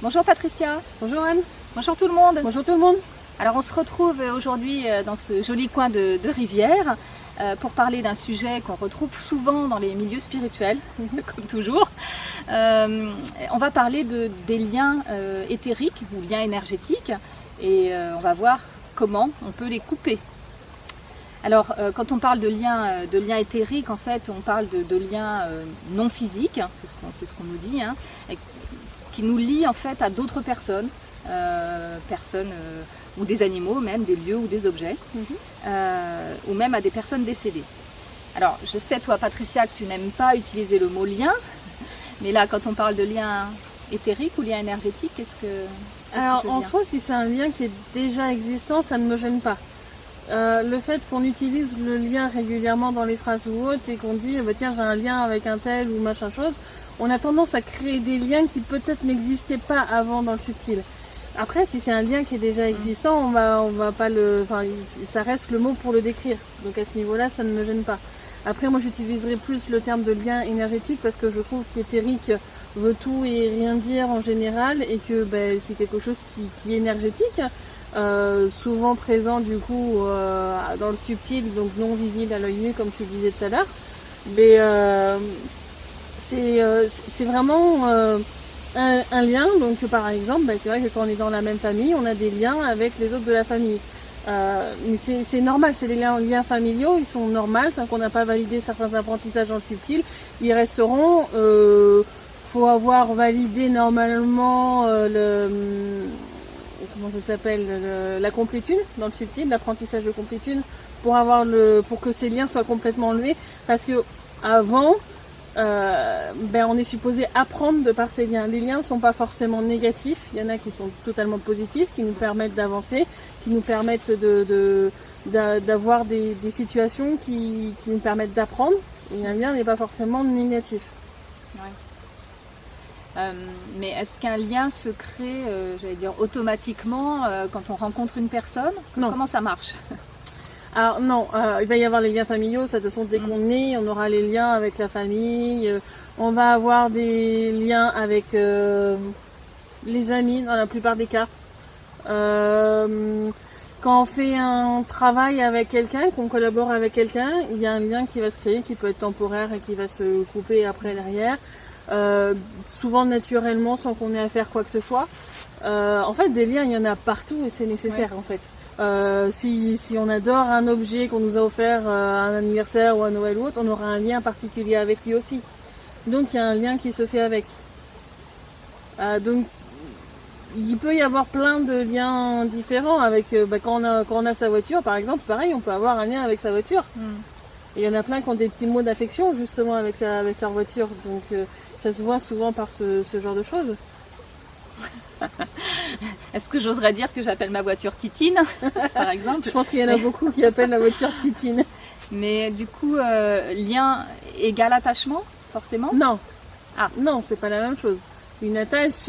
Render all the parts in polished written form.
Bonjour Patricia. Bonjour Anne. Bonjour tout le monde. Bonjour tout le monde. Alors on se retrouve aujourd'hui dans ce joli coin de rivière pour parler d'un sujet qu'on retrouve souvent dans les milieux spirituels, comme toujours. On va parler des liens éthériques ou liens énergétiques et on va voir comment on peut les couper. Alors quand on parle de liens éthériques, en fait on parle de liens non physiques, c'est ce qu'on nous dit, hein, qui nous lient en fait à d'autres personnes, ou des animaux même, des lieux ou des objets, ou même à des personnes décédées. Alors je sais toi Patricia que tu n'aimes pas utiliser le mot lien, mais là quand on parle de lien éthérique ou lien énergétique, Alors en soi, si c'est un lien qui est déjà existant, ça ne me gêne pas. Le fait qu'on utilise le lien régulièrement dans les phrases ou autres et qu'on dit tiens j'ai un lien avec un tel ou machin chose, on a tendance à créer des liens qui peut-être n'existaient pas avant dans le subtil. Après, si c'est un lien qui est déjà existant, on va pas ça reste le mot pour le décrire. Donc à ce niveau-là, ça ne me gêne pas. Après, moi j'utiliserai plus le terme de lien énergétique parce que je trouve qu'éthérique veut tout et rien dire en général et que c'est quelque chose qui est énergétique. Souvent présent du coup dans le subtil, donc non visible à l'œil nu comme tu le disais tout à l'heure. Mais c'est vraiment un lien, donc par exemple, c'est vrai que quand on est dans la même famille, on a des liens avec les autres de la famille. Mais c'est normal, c'est des liens familiaux, ils sont normaux, tant qu'on n'a pas validé certains apprentissages dans le subtil, ils resteront. Faut avoir validé normalement la complétude dans le subtil, l'apprentissage de complétude, pour que ces liens soient complètement enlevés, parce que avant on est supposé apprendre de par ces liens. Les liens ne sont pas forcément négatifs, il y en a qui sont totalement positifs, qui nous permettent d'avancer, qui nous permettent d'avoir des situations qui nous permettent d'apprendre, et un lien n'est pas forcément négatif. Ouais. Mais est-ce qu'un lien se crée, automatiquement quand on rencontre une personne? Non. Comment ça marche? Alors non, il va y avoir les liens familiaux, ça de toute façon dès qu'on est, on aura les liens avec la famille, on va avoir des liens avec les amis dans la plupart des cas. Quand on fait un travail avec quelqu'un, qu'on collabore avec quelqu'un, il y a un lien qui va se créer, qui peut être temporaire et qui va se couper après derrière. Souvent naturellement sans qu'on ait à faire quoi que ce soit. En fait des liens il y en a partout et c'est nécessaire en fait. Si on adore un objet qu'on nous a offert à un anniversaire ou à Noël ou autre, on aura un lien particulier avec lui aussi. Donc il y a un lien qui se fait avec. Donc il peut y avoir plein de liens différents avec quand on a sa voiture par exemple, pareil on peut avoir un lien avec sa voiture. Et il y en a plein qui ont des petits mots d'affection justement avec leur voiture, donc ça se voit souvent par ce genre de choses. Est-ce que j'oserais dire que j'appelle ma voiture Titine, par exemple? Je pense qu'il y en a beaucoup qui appellent la voiture Titine. Mais du coup, lien égal attachement, forcément? Non. Ah. Non, c'est pas la même chose. Une attache,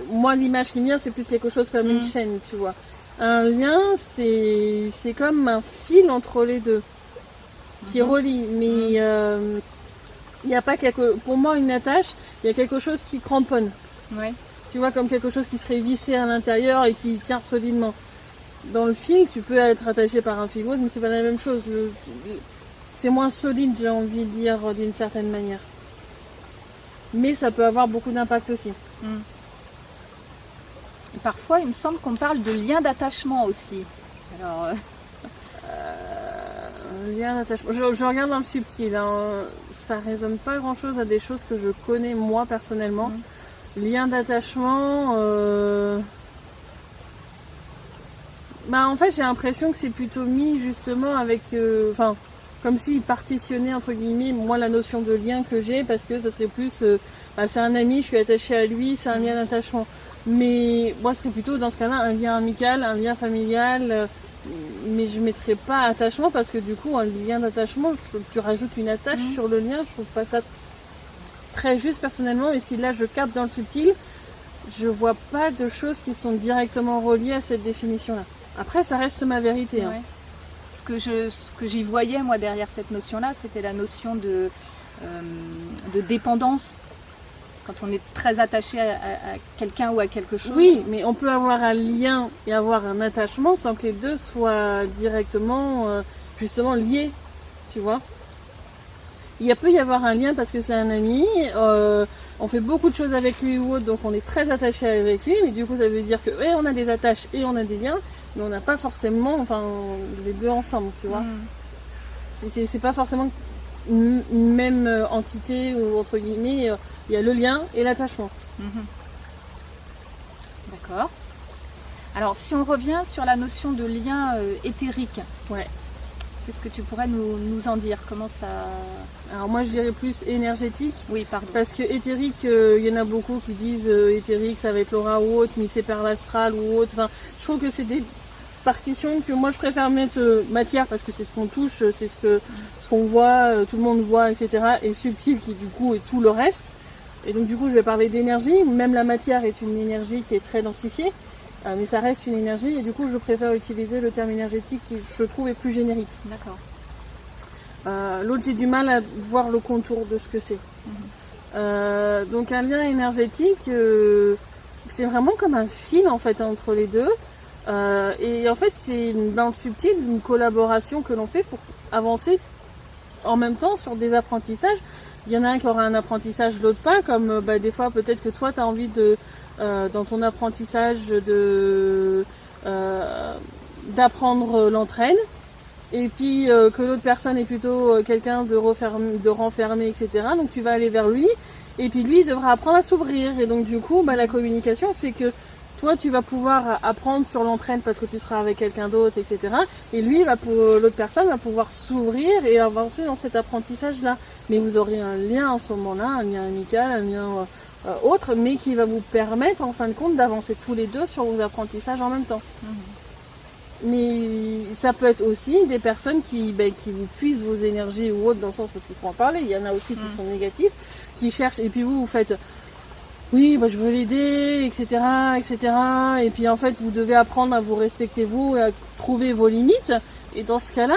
moi l'image qui me vient, c'est plus quelque chose comme une chaîne, tu vois. Un lien, c'est comme un fil entre les deux qui relie, mais il n'y a pas pour moi une attache, il y a quelque chose qui cramponne. Ouais. Tu vois, comme quelque chose qui serait vissé à l'intérieur et qui tient solidement. Dans le fil, tu peux être attaché par un fil ou autre, mais c'est pas la même chose. C'est moins solide, j'ai envie de dire, d'une certaine manière. Mais ça peut avoir beaucoup d'impact aussi. Parfois, il me semble qu'on parle de lien d'attachement aussi. Alors, lien d'attachement. Je regarde dans le subtil. Hein. Ça résonne pas grand-chose à des choses que je connais moi personnellement. Lien d'attachement. En fait, j'ai l'impression que c'est plutôt mis justement avec, comme s'il partitionnait entre guillemets moi la notion de lien que j'ai, parce que ça serait plus, c'est un ami, je suis attachée à lui, c'est un lien d'attachement. Mais moi, ce serait plutôt dans ce cas-là un lien amical, un lien familial. Mais je ne mettrais pas attachement parce que du coup, un lien d'attachement, tu rajoutes une attache sur le lien, je trouve pas ça très juste personnellement. Et si là je capte dans le subtil, je vois pas de choses qui sont directement reliées à cette définition-là. Après, ça reste ma vérité. Hein. Ce que j'y voyais moi derrière cette notion-là, c'était la notion de dépendance. quand on est très attaché à quelqu'un ou à quelque chose. Oui, mais on peut avoir un lien et avoir un attachement sans que les deux soient directement, justement, liés, tu vois. Il peut y avoir un lien parce que c'est un ami, on fait beaucoup de choses avec lui ou autre, donc on est très attaché avec lui, mais du coup ça veut dire que on a des attaches et on a des liens, mais on n'a pas forcément les deux ensemble, tu vois. C'est pas forcément une même entité ou entre guillemets, il y a le lien et l'attachement. D'accord. Alors si on revient sur la notion de lien éthérique, qu'est-ce que tu pourrais nous en dire? Comment ça... Alors moi je dirais plus énergétique. Oui, pardon. Parce que éthérique, il y en a beaucoup qui disent éthérique ça va être l'aura ou autre, mais c'est par l'astral ou autre. Enfin, je trouve que c'est des partitions que moi je préfère mettre matière parce que c'est ce qu'on touche, c'est ce qu'on voit, tout le monde voit, etc. Et subtil qui du coup est tout le reste. Et donc du coup je vais parler d'énergie, même la matière est une énergie qui est très densifiée. Mais ça reste une énergie et du coup je préfère utiliser le terme énergétique qui je trouve est plus générique. D'accord. L'autre j'ai du mal à voir le contour de ce que c'est. Donc un lien énergétique c'est vraiment comme un fil en fait entre les deux et en fait c'est dans le subtil une collaboration que l'on fait pour avancer en même temps sur des apprentissages. Il y en a un qui aura un apprentissage, l'autre pas, comme des fois peut-être que toi tu as envie de dans ton apprentissage d'apprendre l'entraîne et puis que l'autre personne est plutôt quelqu'un de renfermé, etc. Donc tu vas aller vers lui et puis lui il devra apprendre à s'ouvrir et donc du coup la communication fait que toi tu vas pouvoir apprendre sur l'entraîne parce que tu seras avec quelqu'un d'autre, etc. Et lui, l'autre personne va pouvoir s'ouvrir et avancer dans cet apprentissage-là. Mais vous aurez un lien à ce moment-là, un lien amical, un lien autre, mais qui va vous permettre en fin de compte d'avancer tous les deux sur vos apprentissages en même temps. Mais ça peut être aussi des personnes qui vous puisent vos énergies ou autres dans le sens parce qu'il faut en parler. Il y en a aussi qui sont négatifs, qui cherchent et puis vous faites oui, je veux l'aider, etc., etc. Et puis en fait, vous devez apprendre à vous respecter vous et à trouver vos limites. Et dans ce cas-là,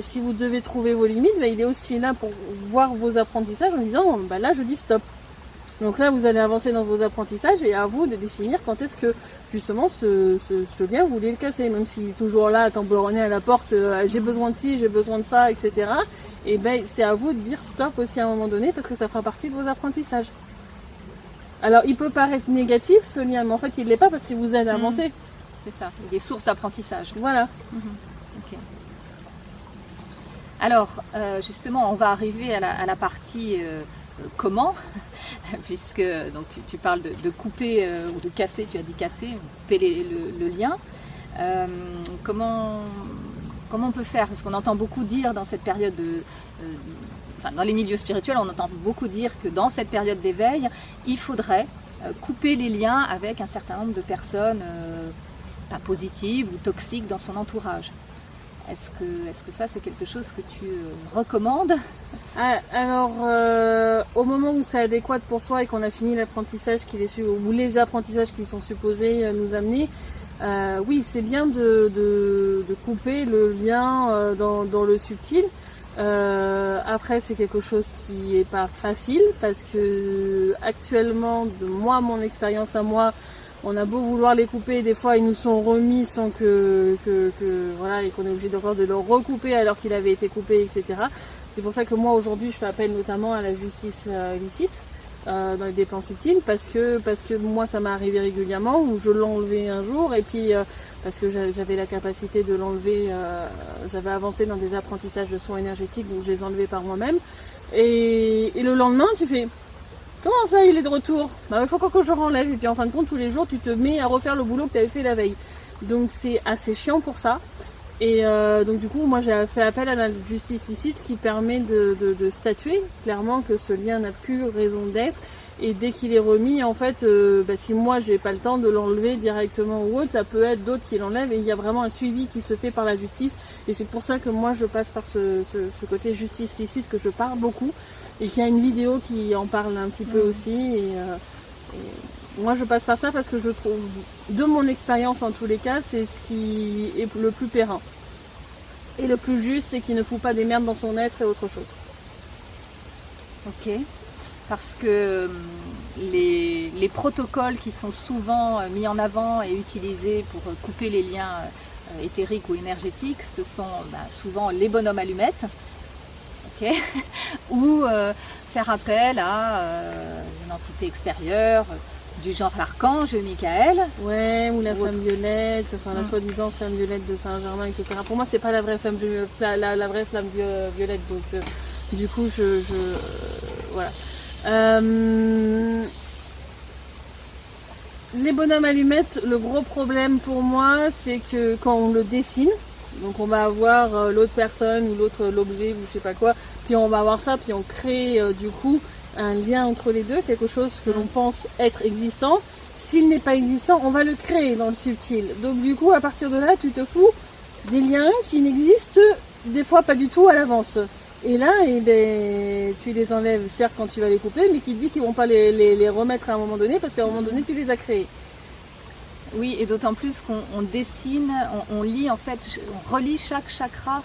si vous devez trouver vos limites, il est aussi là pour voir vos apprentissages en disant là je dis stop. Donc là, vous allez avancer dans vos apprentissages et à vous de définir quand est-ce que justement ce lien vous voulez le casser, même s'il est toujours là à tambouriner à la porte, j'ai besoin de ci, j'ai besoin de ça, etc. Et c'est à vous de dire stop aussi à un moment donné parce que ça fera partie de vos apprentissages. Alors il peut paraître négatif ce lien, mais en fait il ne l'est pas parce qu'il vous aide à avancer. C'est ça, il y a des sources d'apprentissage. Voilà. Ok. Alors justement on va arriver à la partie comment, puisque donc tu parles de couper ou de casser, tu as dit casser, couper le lien. Comment on peut faire? Parce qu'on entend beaucoup dire dans cette période dans les milieux spirituels, on entend beaucoup dire que dans cette période d'éveil, il faudrait couper les liens avec un certain nombre de personnes pas positives ou toxiques dans son entourage. Est-ce que ça, c'est quelque chose que tu recommandes? Alors, au moment où c'est adéquat pour soi et qu'on a fini l'apprentissage ou les apprentissages qui sont supposés nous amener, oui, c'est bien de couper le lien dans le subtil. Après c'est quelque chose qui est pas facile parce que actuellement mon expérience à moi, on a beau vouloir les couper, des fois ils nous sont remis sans que voilà, et qu'on est obligé encore de le recouper alors qu'il avait été coupé, etc. C'est pour ça que moi aujourd'hui je fais appel notamment à la justice licite dans les dépenses subtiles parce que moi ça m'est arrivé régulièrement où je l'ai enlevé un jour et puis parce que j'avais la capacité de l'enlever, j'avais avancé dans des apprentissages de soins énergétiques donc je les enlevais par moi-même et le lendemain tu fais comment ça il est de retour? Il faut que je renlève et puis en fin de compte tous les jours tu te mets à refaire le boulot que tu avais fait la veille donc c'est assez chiant pour ça. Et donc du coup, moi j'ai fait appel à la justice licite qui permet de statuer clairement que ce lien n'a plus raison d'être. Et dès qu'il est remis, en fait, si moi j'ai pas le temps de l'enlever directement ou autre, ça peut être d'autres qui l'enlèvent. Et il y a vraiment un suivi qui se fait par la justice. Et c'est pour ça que moi je passe par ce côté justice licite que je parle beaucoup. Et qu'il y a une vidéo qui en parle un petit peu aussi. Et moi je passe par ça parce que je trouve, de mon expérience en tous les cas, c'est ce qui est le plus périn et le plus juste et qui ne fout pas des merdes dans son être et autre chose. Ok, parce que les protocoles qui sont souvent mis en avant et utilisés pour couper les liens éthériques ou énergétiques, ce sont souvent les bonhommes allumettes, okay ou faire appel à une entité extérieure, du genre l'archange Michael. Ouais, ou la flamme violette, enfin la soi-disant flamme violette de Saint-Germain, etc. Pour moi, c'est pas la vraie flamme, la vraie flamme violette, donc du coup, voilà. Les bonhommes allumettes, le gros problème pour moi, c'est que quand on le dessine, donc on va avoir l'autre personne ou l'objet ou je sais pas quoi, puis on va avoir ça, puis on crée du coup un lien entre les deux, quelque chose que l'on pense être existant. S'il n'est pas existant, on va le créer dans le subtil. Donc du coup, à partir de là, tu te fous des liens qui n'existent des fois pas du tout à l'avance. Et là, tu les enlèves, certes, quand tu vas les couper, mais qui te dit qu'ils ne vont pas les remettre à un moment donné, parce qu'à un moment donné, tu les as créés. Oui, et d'autant plus qu'on dessine, on lit en fait, on relie chaque chakra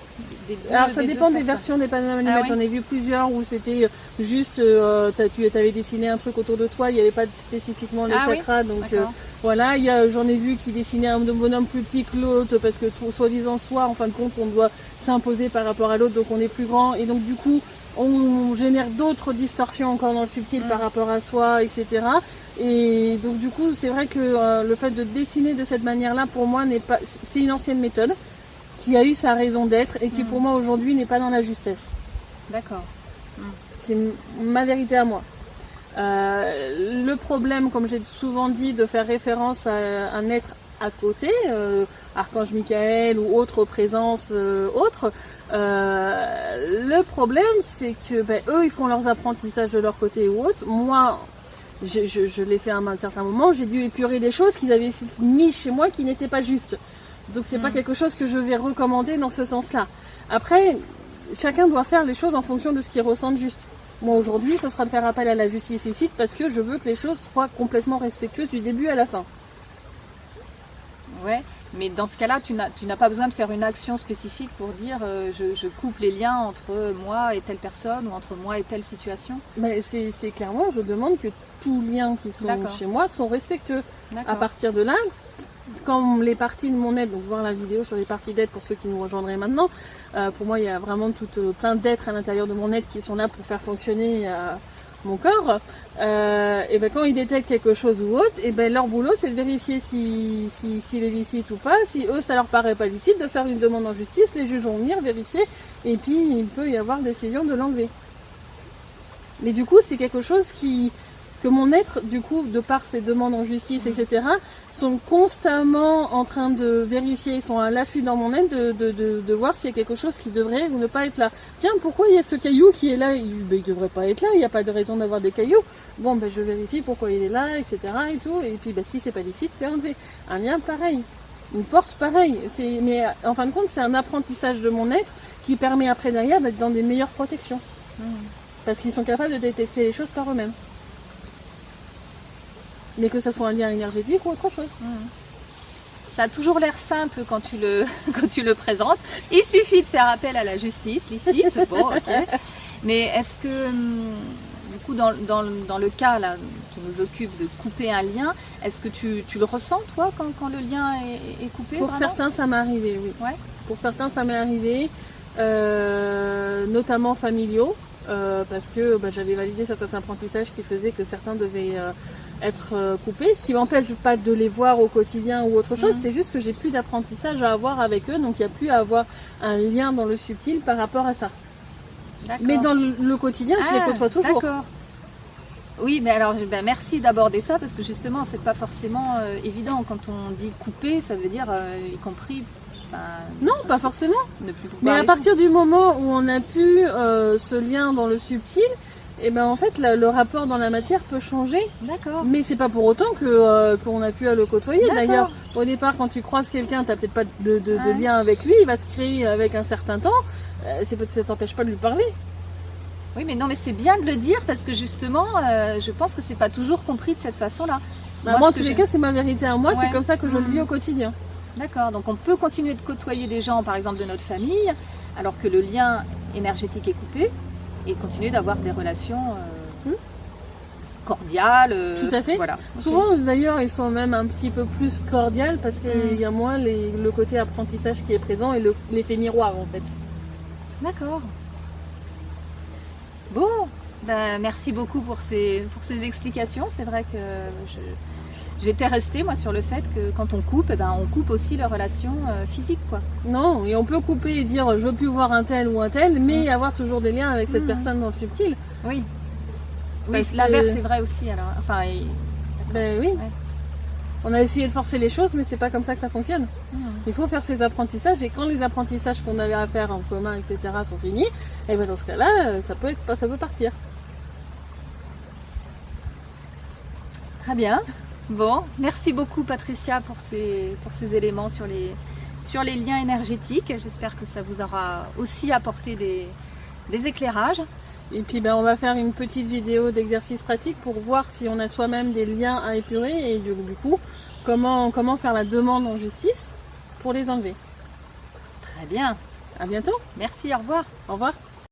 des deux. Alors ça dépend des versions des bonhommes allumettes. Oui. J'en ai vu plusieurs où c'était juste, tu avais dessiné un truc autour de toi, il n'y avait pas spécifiquement les chakras. Oui. Donc voilà, j'en ai vu qui dessinaient un bonhomme plus petit que l'autre, parce que soi-disant en fin de compte, on doit s'imposer par rapport à l'autre, donc on est plus grand. Et donc du coup, on génère d'autres distorsions encore dans le subtil par rapport à soi, etc. Et donc du coup, c'est vrai que le fait de dessiner de cette manière-là, pour moi, c'est une ancienne méthode qui a eu sa raison d'être et qui pour moi aujourd'hui n'est pas dans la justesse. D'accord. C'est ma vérité à moi. Le problème, comme j'ai souvent dit, de faire référence à un être à côté, Archange Michael ou autre présence autre, le problème c'est que eux ils font leurs apprentissages de leur côté ou autre. Moi je l'ai fait à un certain moment, j'ai dû épurer des choses qu'ils avaient mis chez moi qui n'étaient pas justes, donc c'est pas quelque chose que je vais recommander dans ce sens là. Après, chacun doit faire les choses en fonction de ce qu'il ressent juste. Moi aujourd'hui ça sera de faire appel à la justice ici, parce que je veux que les choses soient complètement respectueuses du début à la fin. Ouais, mais dans ce cas-là, tu n'as pas besoin de faire une action spécifique pour dire je coupe les liens entre moi et telle personne ou entre moi et telle situation. Mais c'est clairement, je demande que tous les liens qui sont chez moi sont respectueux. À partir de là, quand les parties de mon être, donc voir la vidéo sur les parties d'être pour ceux qui nous rejoindraient maintenant, pour moi il y a vraiment plein d'êtres à l'intérieur de mon être qui sont là pour faire fonctionner mon corps, et quand ils détectent quelque chose ou autre, et leur boulot c'est de vérifier s'il est licite ou pas. Si eux ça leur paraît pas licite, de faire une demande en justice, les juges vont venir vérifier et puis il peut y avoir décision de l'enlever. Mais du coup c'est quelque chose que mon être, du coup, de par ces demandes en justice, etc., sont constamment en train de vérifier, ils sont à l'affût dans mon être de voir s'il y a quelque chose qui devrait ou ne pas être là. Tiens, pourquoi il y a ce caillou qui est là? Il devrait pas être là, il n'y a pas de raison d'avoir des cailloux. Bon, je vérifie pourquoi il est là, etc. et tout. Et puis, si c'est pas licite, c'est enlevé. Un lien pareil. Une porte pareil. Mais en fin de compte, c'est un apprentissage de mon être qui permet après derrière d'être dans des meilleures protections. Parce qu'ils sont capables de détecter les choses par eux-mêmes. Mais que ça soit un lien énergétique ou autre chose. Ça a toujours l'air simple quand tu le présentes. Il suffit de faire appel à la justice, licite. Bon, ok. Mais est-ce que, du coup, dans le cas là, qui nous occupe de couper un lien, est-ce que tu le ressens, toi, quand le lien est coupé? Pour certains, ça m'est arrivé, oui. Ouais. Pour certains, ça m'est arrivé, notamment familiaux. Parce que j'avais validé certains apprentissages qui faisaient que certains devaient être coupés, ce qui m'empêche pas de les voir au quotidien ou autre chose, c'est juste que j'ai plus d'apprentissage à avoir avec eux, donc il n'y a plus à avoir un lien dans le subtil par rapport à ça. Mais dans le quotidien, je les côtoie toujours. D'accord. Oui, mais alors merci d'aborder ça, parce que justement c'est pas forcément évident. Quand on dit couper, ça veut dire y compris... non, pas forcément. Mais à les partir du moment où on a pu ce lien dans le subtil, et en fait le rapport dans la matière peut changer. D'accord. Mais c'est pas pour autant qu'on a pu le côtoyer. D'ailleurs, au départ, quand tu croises quelqu'un, t'as peut-être pas de lien avec lui, il va se créer avec un certain temps. Ça t'empêche pas de lui parler. Oui, mais non, mais c'est bien de le dire, parce que justement, je pense que c'est pas toujours compris de cette façon-là. Moi, en tous les cas, c'est ma vérité à moi. C'est comme ça que je le vis au quotidien. D'accord, donc on peut continuer de côtoyer des gens, par exemple de notre famille, alors que le lien énergétique est coupé, et continuer d'avoir des relations cordial. Tout à fait. Voilà. Souvent d'ailleurs ils sont même un petit peu plus cordiales parce qu'il y a moins le côté apprentissage qui est présent et l'effet miroir en fait. D'accord. Bon, ben, merci beaucoup pour ces explications. C'est vrai que j'étais restée moi sur le fait que quand on coupe, eh ben, on coupe aussi les relations physiques, quoi. Non, et on peut couper et dire je veux plus voir un tel ou un tel, mais avoir toujours des liens avec cette personne dans le subtil. Oui. Parce Oui, l'inverse que- est vrai aussi alors. Enfin, Ben oui. Ouais. On a essayé de forcer les choses, mais c'est pas comme ça que ça fonctionne. Il faut faire ces apprentissages, et quand les apprentissages qu'on avait à faire en commun, etc., sont finis, et ben dans ce cas-là, ça peut partir. Très bien. Bon, merci beaucoup Patricia pour ces éléments sur les liens énergétiques. J'espère que ça vous aura aussi apporté des éclairages. Et puis ben, on va faire une petite vidéo d'exercice pratique pour voir si on a soi-même des liens à épurer et du coup, comment faire la demande en justice pour les enlever. Très bien. À bientôt. Merci, au revoir. Au revoir.